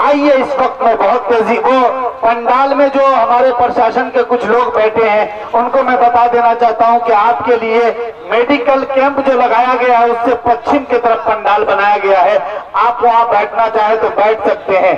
आइए इस वक्त में बहुत तेजी को पंडाल में जो हमारे प्रशासन के कुछ लोग बैठे हैं उनको मैं बता देना चाहता हूं कि आपके लिए मेडिकल कैंप जो लगाया गया है उससे पश्चिम की तरफ पंडाल बनाया गया है। आप वहां बैठना चाहे तो बैठ सकते हैं।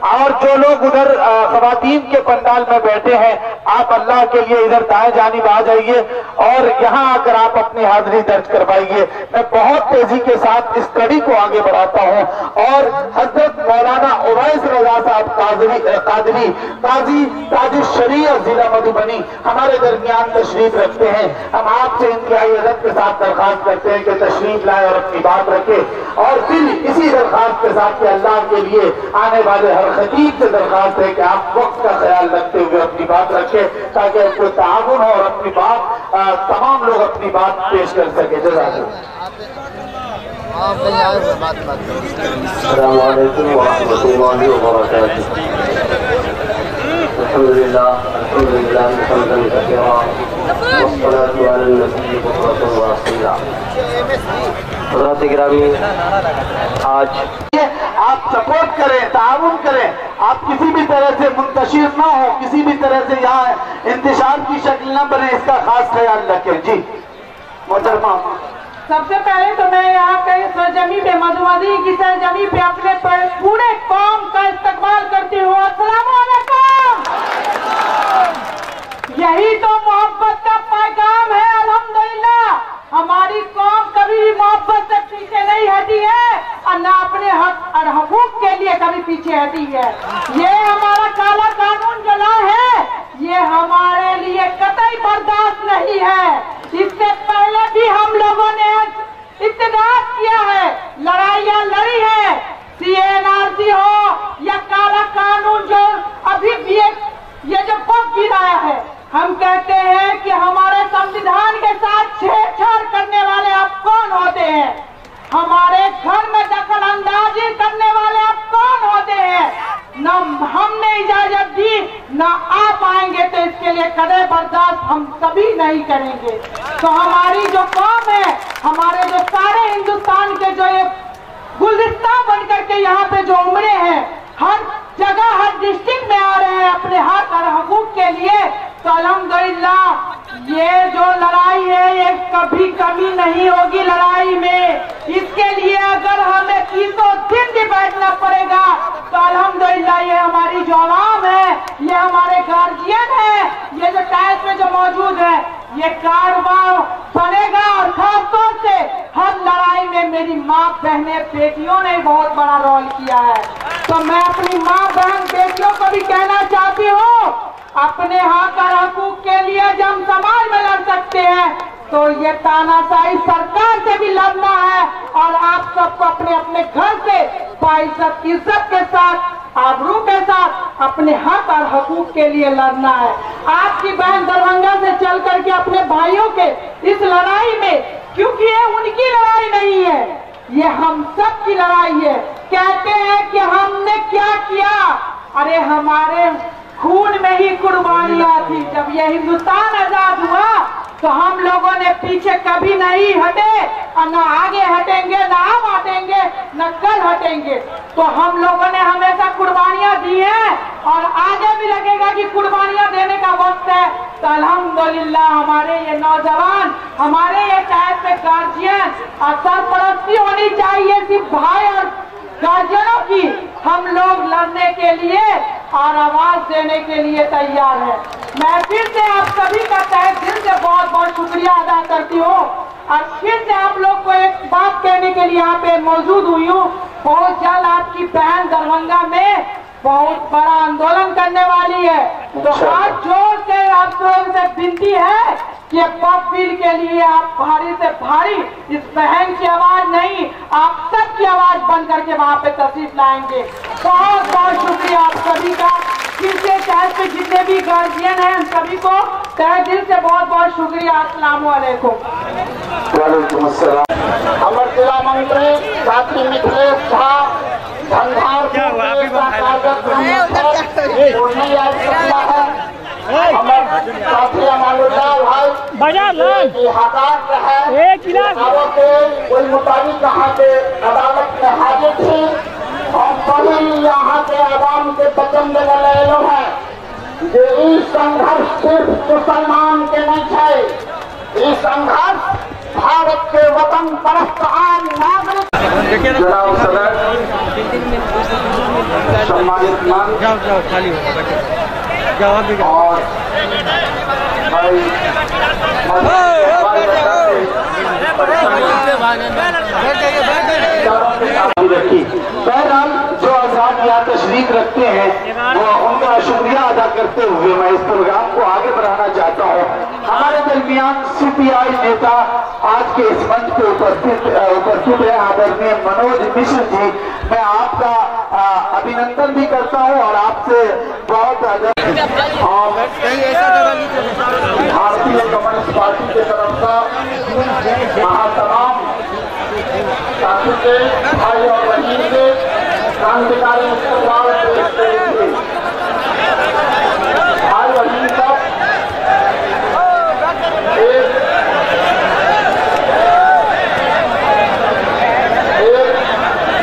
और जो लोग उधर खवातीन के पंडाल में बैठे हैं आप अल्लाह के लिए इधर दाएं जानिब आ जाइए और यहाँ आकर आप अपनी हाजिरी दर्ज करवाइए। मैं बहुत तेजी के साथ इस कड़ी को आगे बढ़ाता हूँ और हजरत मौलाना उवैस रजा साहब काजी ताजुल शरीया जिला मधुबनी हमारे दरमियान तशरीफ रखते हैं। हम आपसे इंतहाई अदब के साथ दरखास्त करते हैं कि तशरीफ लाए और अपनी बात रखे और फिर इसी दरखास्त के साथ कि अल्लाह के लिए आने वाले हर खतीब से दरखास्त है कि आप वक्त का ख्याल रखते हुए अपनी बात रखें ताकि आपको ताउन हो और अपनी बात तमाम लोग अपनी बात पेश कर सके। जज़ाकल्लाह। अस्सलामु अलैकुम व रहमतुल्लाहि व बरकातुहू। अल्हम्दुलिल्लाह हम्दन कसीरा वस्सलातु अला नबी बुकरतन व असीला। हज़रात गिरामी, आज आप सपोर्ट करें, ताउन करें, आप किसी भी तरह से मुंतशिर ना हो, किसी भी तरह से यहाँ इंतशार की शक्ल न बने, इसका खास ख्याल रखें। जी मोहतरमा, सबसे पहले तो मैं यहाँ के सरजमी पे मधुमती की सरजमी पे अपने पूरे कौम का इस्तकबाल करती हूँ। अस्सलाम वालेकुम। यही तो मोहब्बत का पैगाम है। अल्हम्दुलिल्लाह हमारी कौम कभी भी मोहब्बत से पीछे नहीं हटी है और न अपने हक और हकूक के लिए कभी पीछे हटी है। ये हमारा काला कानून जो ला है ये हमारे लिए कतई बर्दाश्त नहीं है। इससे पहले भी हम लोगों ने इत्तेदाद किया है, लड़ाइयाँ लड़ी है, CNRC हो या काला कानून जो अभी भी ये जो पग गिराया है। हम कहते हैं कि हमारे संविधान के साथ छेड़छाड़ करने वाले आप कौन होते हैं? हमारे घर में दखल अंदाजी करने वाले आप कौन होते हैं? न हमने इजाजत दी न आप आएंगे तो इसके लिए कदे बर्दाश्त हम कभी नहीं करेंगे। तो हमारी जो कौम है, हमारे जो सारे हिंदुस्तान के जो ये गुलदस्ता बनकर के यहाँ पे जो उमड़े हैं, हर जगह हर डिस्ट्रिक्ट में आ रहे हैं अपने हक और हकूक के लिए, तो अल्हम्दुलिल्लाह ये जो लड़ाई है ये कभी कमी नहीं होगी लड़ाई में। इसके लिए अगर हमें 300 दिन भी बैठना पड़ेगा तो अल्हम्दुलिल्लाह ये हमारी जो आवाम है, ये हमारे गार्जियन है, ये जो टाइल्स में जो मौजूद है, ये कारवां बनेगा। और खासतौर से हर लड़ाई में मेरी माँ बहनें बेटियों ने बहुत बड़ा रोल किया है। तो मैं अपनी माँ बहन बेटियों को भी कहना चाहती हूँ, अपने हक और हकूक के लिए जब हम समाज में लड़ सकते हैं तो ये तानाशाही सरकार से भी लड़ना है और आप सबको अपने अपने घर से बाइज्जत इज्जत के साथ आबरू के साथ अपने हक और हकूक के लिए लड़ना है। आपकी बहन दरभंगा से चल करके अपने भाइयों के इस लड़ाई में, क्योंकि ये उनकी लड़ाई नहीं है, ये हम सब की लड़ाई है। कहते हैं कि हमने क्या किया, अरे हमारे खून में ही कुर्बानियां थी। जब ये हिंदुस्तान आजाद हुआ तो हम लोगों ने पीछे कभी नहीं हटे और न आगे हटेंगे, न अब हटेंगे, न कल हटेंगे। तो हम लोगों ने हमेशा कुर्बानियां दी हैं और आगे भी लगेगा कि कुर्बानियां देने का वक्त है। तो अल्हम्दुलिल्लाह हमारे ये नौजवान, हमारे ये टाइप के गार्जियन और सरपरस्ती होनी चाहिए सिर्फ भाई और गार्जियनों की। हम लोग लड़ने के लिए और आवाज देने के लिए तैयार है। मैं फिर से आप सभी का तहे दिल से बहुत बहुत शुक्रिया अदा करती हूँ और फिर से आप लोग को एक बात कहने के लिए यहाँ पे मौजूद हुई हूँ। बहुत जल्द आपकी बहन दरभंगा में बहुत बड़ा आंदोलन करने वाली है। तो हाथ जोड़ के आप लोगों से विनती है कि पग बिल के लिए आप भारी से भारी इस बहन की आवाज नहीं, आप सबकी आवाज बन करके वहाँ पे तशरीफ लाएंगे। बहुत बहुत शुक्रिया आप सभी का। फिर से चाहे पे जितने भी गार्जियन हैं सभी को तहे दिल से बहुत बहुत शुक्रिया। अस्सलाम वालेकुम। वालेकुम अस्सलाम। अमर जिला मंत्री साथी मिथिलेश झा धनधार साथी अमानुल्लाह भाई हकात है कोई मुताबिक कहाँ पे अदालत में हाजिर थी और सभी यहाँ के आवाम के वचन देने लोग हैं जे ई संघर्ष सिर्फ मुसलमान के नहीं है, ई संघर्ष भारत के वतन परस्त आम नागरिक। जनाब सदर, सम्मानित मान और रखी। बहरहाल जो आजाद यहाँ तशरीफ रखते हैं वो उनका शुक्रिया अदा करते हुए मैं इस प्रोग्राम को आगे बढ़ाना चाहता हूँ। हमारे दरमियान CPI नेता आज के इस मंच पे उपस्थित है आदरणीय मनोज मिश्र जी। मैं आपका अभिनंदन भी करता हूँ और आपसे बहुत भारतीय कम्युनिस्ट पार्टी की तरफ से तमाम साथी के भाई और बहन के क्रांतिकारी इस्तेमाल भाई बहन सब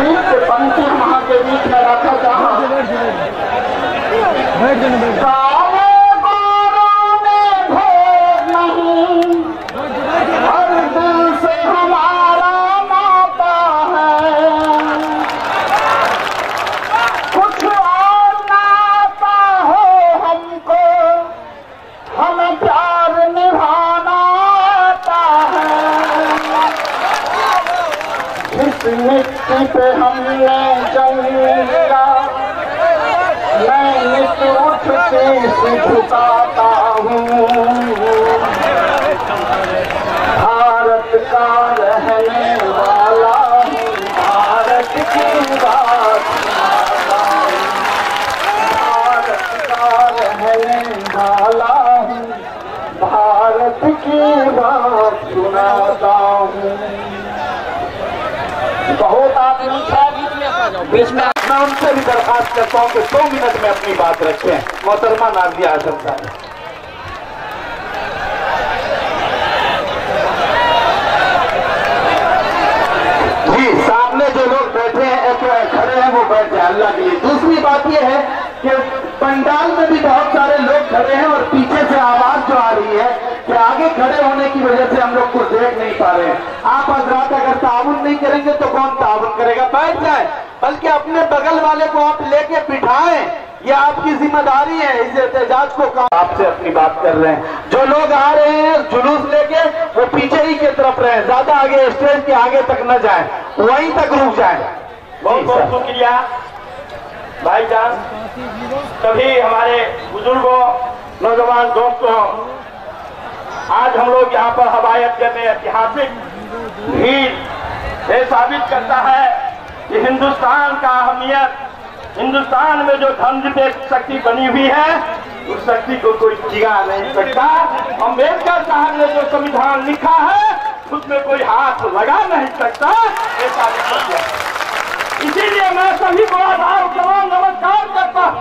एक पंक्ति वहां के बीच में रखा चाहा। मिट्टी पे हमने जंग लिया, मैं नित उठते से झुकाता हूँ। भारत का रहने वाला हूँ, भारत की बात सुनाता हूँ। भारत का रहने वाला हूँ, भारत की बात सुनाता हूँ। बहुत आदमी बीच में मैं उनसे भी दरखास्त करता हूँ कि 2 मिनट में अपनी बात रखें। मोहतरमा नाज़िया आज़म साहब। जी, सामने जो लोग बैठे हैं खड़े हैं वो बैठ जाए अल्लाह के लिए। दूसरी बात ये है कि पंडाल में भी बहुत सारे लोग खड़े हैं और पीछे से आवाज जो आ रही है कि आगे खड़े होने की वजह से हम लोग कुछ देख नहीं पा रहे हैं। आप हजरात अगर ताउन नहीं करेंगे तो कौन ताउन करेगा? बैठ जाए, बल्कि अपने बगल वाले को आप लेके बिठाएं, ये आपकी जिम्मेदारी है। इस एहतजाज को आपसे अपनी बात कर रहे हैं। जो लोग आ रहे हैं जुलूस लेके वो पीछे ही की तरफ रहे, ज्यादा आगे स्टेज के आगे तक न जाए, वहीं तक रुक जाए। बहुत बहुत शुक्रिया भाईजान। सभी हमारे बुजुर्गों, नौजवान दोस्तों, आज हम लोग यहाँ पर हवाई अड्डे में ऐतिहासिक भीड़ ये साबित करता है कि हिंदुस्तान का अहमियत, हिंदुस्तान में जो धर्मनिरपेक्ष शक्ति बनी हुई है उस शक्ति को कोई जिगा नहीं सकता। अम्बेडकर साहब ने जो संविधान लिखा है उसमें कोई हाथ लगा नहीं सकता, ये साबित कर दिया। इसीलिए मैं सभी को आदाब सलाम नमस्कार करता हूँ।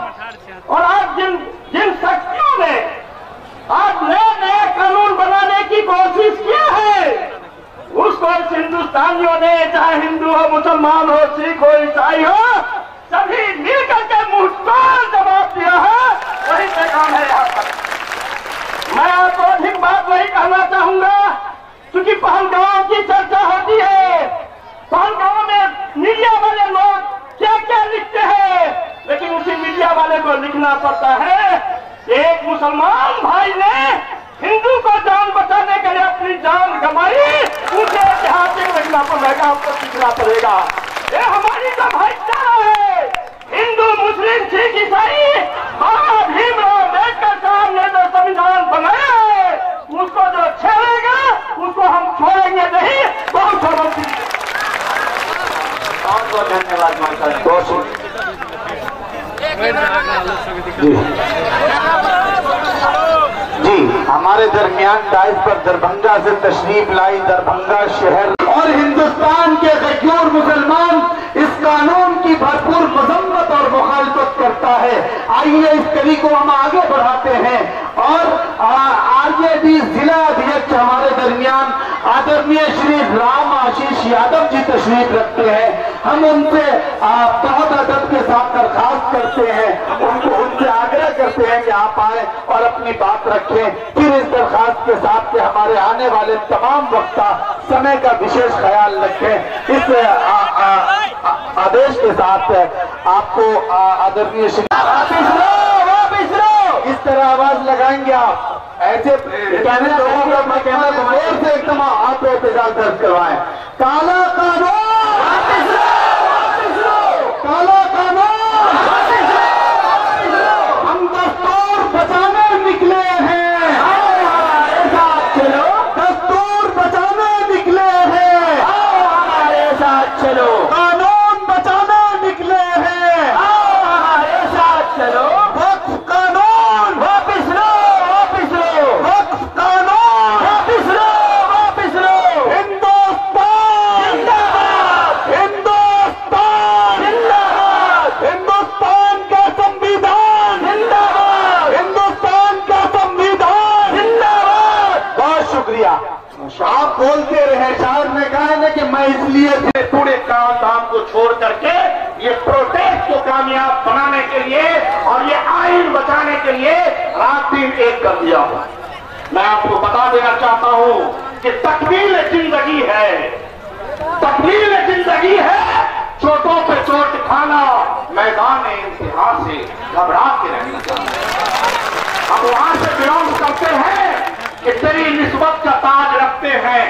और आज जिन शक्तियों ने आज नए कानून बनाने की कोशिश किया है उसको इस हिंदुस्तानियों ने, चाहे हिंदू हो, मुसलमान हो, सिख हो, ईसाई हो, सभी मिलकर के मुंहतोड़ जवाब दिया है। वही से काम है यहाँ पर। मैं आपको अधिक बात वही कहना चाहूंगा, क्योंकि पहलगांव की चर्चा होती है, पहलगांव में मीडिया वाले लोग क्या क्या लिखते हैं, लेकिन उसी मीडिया वाले को लिखना पड़ता है। एक मुसलमान भाई ने हिंदू को जान बचाने के लिए अपनी जान गंवाई, उसे ऐतिहासिक लिखना पड़ेगा, आपको सीखना पड़ेगा। ये हमारी जो भाईचारा है, हिंदू, मुस्लिम, सिख, ईसाई, बाबा भीमराव अम्बेडकर साहब ने जो संविधान बनाया है उसको जो छेड़ेगा उसको हम छोड़ेंगे नहीं। बहुत बहुत धन्यवाद जी। हमारे दरमियान डाइस पर दरभंगा से तशरीफ लाई दरभंगा शहर और हिंदुस्तान के गैर मुसलमान इस कानून की भरपूर मजम्मत और मुखालफत करता है। आइए इस कड़ी को हम आगे बढ़ाते हैं और आरजेडी जिला अध्यक्ष हमारे दरमियान आदरणीय श्री राम आशीष यादव जी तशरीफ रखते हैं। हम उनसे बहुत अदब के साथ दरखास्त करते हैं, उनसे आग्रह करते हैं कि आप आए और अपनी बात रखें। फिर इस दरखास्त के साथ कि हमारे आने वाले तमाम वक्ता समय का विशेष ख्याल रखें। इस आदेश के साथ आपको आदरणीय श्री इस तरह आवाज लगाएंगे आप, ऐसे कहने लोगों को मैं कहना जोर से एकदम आप एहतजाज दर्ज करवाएं। काला कानून, काला कानून, हम दस्तूर बचाने निकले हैं, चलो दस्तूर बचाने निकले हैं, हमारे साथ चलो कानून बचाने निकले हैं, हमारे साथ चलो वक्फ कानून वापिस लो, वापिस लो, वक्फ कानून वापिस लो, वापिस लो, हिंदुस्तान जिंदाबाद, हिंदुस्तान जिंदाबाद, हिंदुस्तान का संविधान जिंदाबाद, हिंदुस्तान का संविधान जिंदाबाद। बहुत शुक्रिया। आप बोलते रहे, शायर ने कहा है कि मैं इसलिए पूरे काम धाम को छोड़ करके ये प्रोटेस्ट को कामयाब बनाने के लिए और ये आइन बचाने के लिए रात दिन एक कर दिया हूं। मैं आपको बता देना चाहता हूं कि तकमील जिंदगी है, तकमील जिंदगी है चोटों पे चोट खाना, मैदान इंतहा से घबरा के रहना। हम वहां से बिलोंग करते हैं कि तेरी निस्बत का ताज रखते हैं,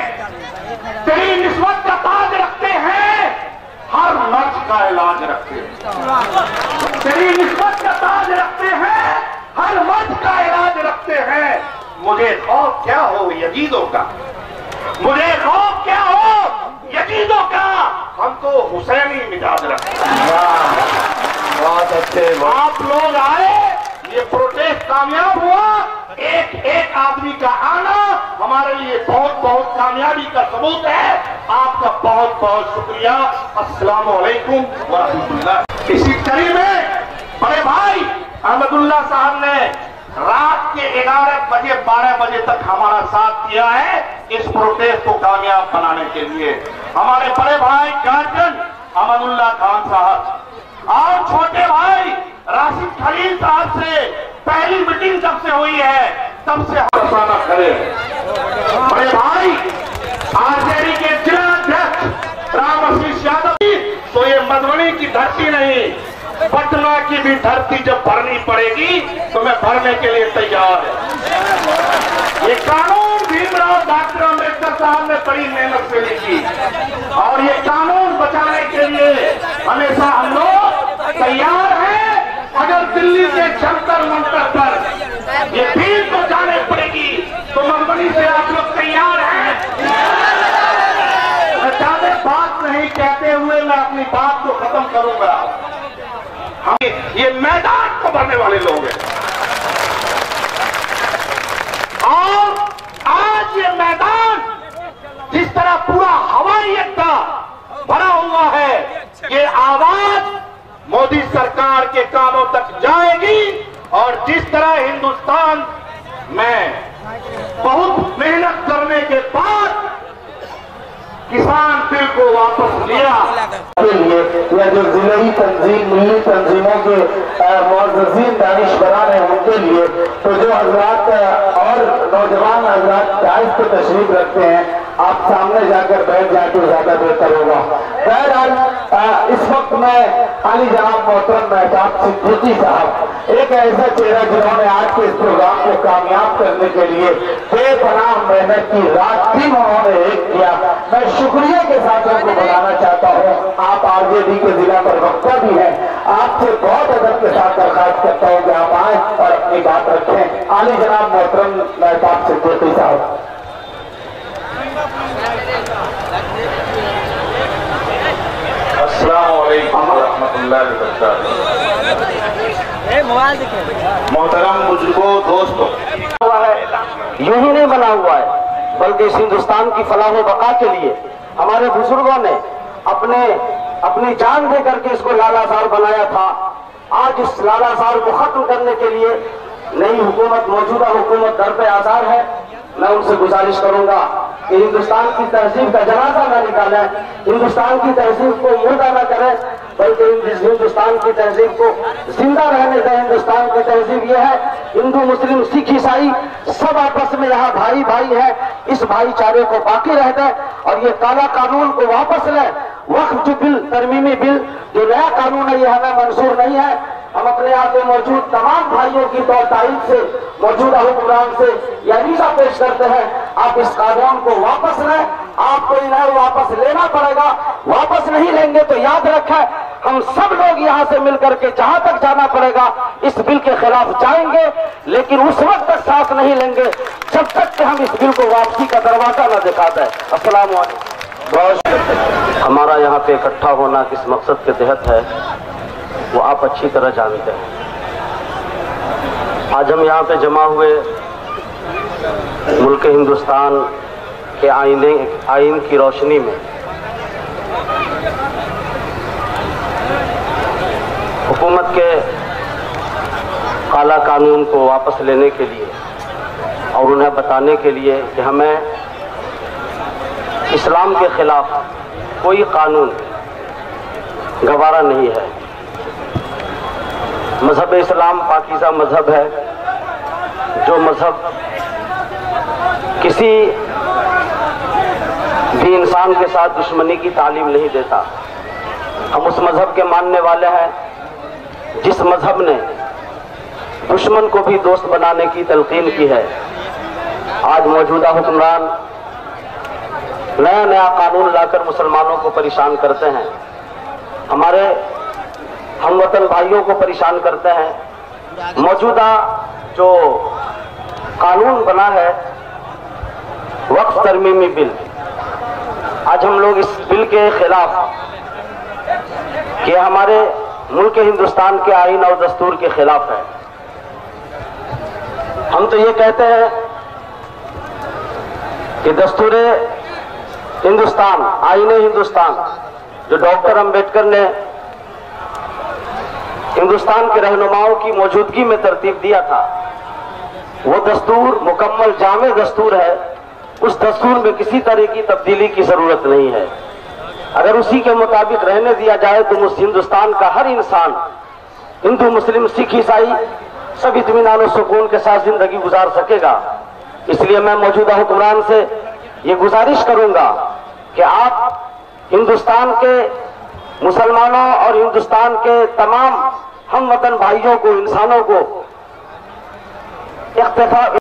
तेरी निस्बत का ताज रखते हैं, हर मर्ज का इलाज रखते हैं, तेरी निस्बत का ताज रखते हैं, हर मर्ज का इलाज रखते हैं। मुझे खौफ क्या हो यजीदों का, मुझे खौफ क्या हो यजीदों का, हम तो हुसैनी मिजाज रखते हैं। बहुत अच्छे आप लोग आए, ये प्रोटेस्ट कामयाब हुआ, एक एक आदमी का आना हमारे लिए बहुत बहुत कामयाबी का सबूत है। आपका बहुत बहुत शुक्रिया। अस्सलाम वालेकुम व रहमतुल्लाह। इसी कड़ी में बड़े भाई अहमदुल्ला साहब ने रात के 11 बजे 12 बजे तक हमारा साथ दिया है इस प्रोटेस्ट को कामयाब बनाने के लिए। हमारे बड़े भाई गार्जियन अहमदुल्ला खान साहब और छोटे भाई राशिद खलील साहब से पहली मीटिंग जब से हुई है तब से हसाना खड़े हैं। बड़े भाई आरजेडी के जिला अध्यक्ष राम आशीष यादव जी, तो ये मधुबनी की धरती नहीं, पटना की भी धरती जब भरनी पड़ेगी तो मैं भरने के लिए तैयार है। ये कानून भीमराव डॉक्टर अम्बेडकर साहब ने बड़ी मेहनत से लिखी और ये कानून बचाने के लिए हमेशा हम लोग तैयार हैं। अगर दिल्ली के जंतर मंतर पर ये भीड़ को जाने पड़ेगी तो मधुबनी से आप लोग तैयार हैं। मैं ज्यादा बात नहीं कहते हुए मैं अपनी बात को खत्म करूंगा। हम ये मैदान को भरने वाले लोग हैं और आज ये मैदान जिस तरह पूरा हवाई अड्डा भरा हुआ है, ये आवाज मोदी सरकार के कानों तक जाएगी और जिस तरह हिंदुस्तान में बहुत मेहनत करने के बाद किसान बिल को वापस लिया के लिए या जो जिले तंजीम मिली तंजीमों के मुअज़्ज़िज़ीन दानिशवरान हैं उनके लिए, तो जो हजरात और नौजवान हजरात चाइस पे तशरीफ रखते हैं, आप सामने जाकर बैठ जाए तो ज्यादा बेहतर होगा। बहरहाल इस वक्त मैं अली जनाब मोहतरम महताब सिद्दीकी साहब, एक ऐसा चेहरा जिन्होंने आज के इस प्रोग्राम को कामयाब करने के लिए बेपनाह मेहनत की, रात दिन उन्होंने एक किया, मैं शुक्रिया के साथ उनको बनाना चाहता हूँ। आप आरजेडी के जिला प्रवक्ता भी हैं, आपसे बहुत अदब के साथ दरखास्त करता हूँ कि आप आए और अपनी बात रखें। अली जनाब मोहतरम महताब सिद्दीकी साहब। अस्सलाम वालेकुम रहमतुल्लाहि व बरकातहू। मोहतरम बुजुर्गों, दोस्तों, यूं ही नहीं बना हुआ है बल्कि इस हिंदुस्तान की फलाह व बका के लिए हमारे बुजुर्गों ने अपनी जान दे करके इसको लालासार बनाया था। आज इस लालासार को खत्म करने के लिए नई हुकूमत, मौजूदा हुकूमत दर पे आसार है। मैं उनसे गुजारिश करूंगा कि हिंदुस्तान की तहजीब का जनाजा न निकालें, हिंदुस्तान की तहजीब को मुर्दा न करें, बल्कि हिंदुस्तान की तहजीब को जिंदा रहने दें। हिंदुस्तान की तहजीब यह है, हिंदू मुस्लिम सिख ईसाई सब आपस में यहाँ भाई भाई है, इस भाईचारे को बाकी रह दें और ये काला कानून को वापस लें। वक्फ जो बिल, तरमीमी बिल जो नया कानून है, ये हमें मंजूर नहीं है। हम अपने यहाँ पे मौजूद तमाम भाइयों की तौताहीद से, मौजूदा हुक्मरान से यह अरीज़ा पेश करते हैं, आप इस कानून को वापस लें। आपको इन्हें वापस लेना पड़ेगा, वापस नहीं लेंगे तो याद रखें, हम सब लोग यहाँ से मिलकर के जहां तक जाना पड़ेगा इस बिल के खिलाफ जाएंगे, लेकिन उस वक्त तक साथ नहीं लेंगे जब तक कि हम इस बिल को वापसी का दरवाजा न दिखा दें। अस्सलाम वालेकुम। हमारा यहाँ पे इकट्ठा होना किस मकसद के तहत है वो आप अच्छी तरह जानते हैं। आज हम यहाँ पे जमा हुए मुल्क हिंदुस्तान के आईन की रोशनी में हुकूमत के काला कानून को वापस लेने के लिए और उन्हें बताने के लिए कि हमें इस्लाम के खिलाफ कोई कानून गवारा नहीं है। मजहब इस्लाम पाकीज़ा मजहब है, जो मजहब किसी भी इंसान के साथ दुश्मनी की तालीम नहीं देता। हम उस मजहब के मानने वाले हैं जिस मजहब ने दुश्मन को भी दोस्त बनाने की तलकीन की है। आज मौजूदा हुक्मरान नया नया कानून लाकर मुसलमानों को परेशान करते हैं, हमारे हमवतन भाइयों को परेशान करते हैं। मौजूदा जो कानून बना है वक्फ तरमीमी बिल, आज हम लोग इस बिल के खिलाफ कि हमारे मुल्क हिंदुस्तान के आईन और दस्तूर के खिलाफ है। हम तो ये कहते हैं कि दस्तूर हिंदुस्तान, आईन हिंदुस्तान जो डॉक्टर अंबेडकर ने हिंदुस्तान के रहनुमाओं की मौजूदगी में तरतीब दिया था, वो दस्तूर मुकम्मल जामे दस्तूर है। उस दस्तूर में किसी तरह की तब्दीली की जरूरत नहीं है। अगर उसी के मुताबिक रहने दिया जाए तो उस हिंदुस्तान का हर इंसान, हिंदू मुस्लिम सिख ईसाई, सब इत्मीनान और सुकून के साथ जिंदगी गुजार सकेगा। इसलिए मैं मौजूदा हुक्मरान से ये गुजारिश करूंगा कि आप हिंदुस्तान के मुसलमानों और हिंदुस्तान के तमाम हम वतन भाइयों को, इंसानों को इख्तिलाफ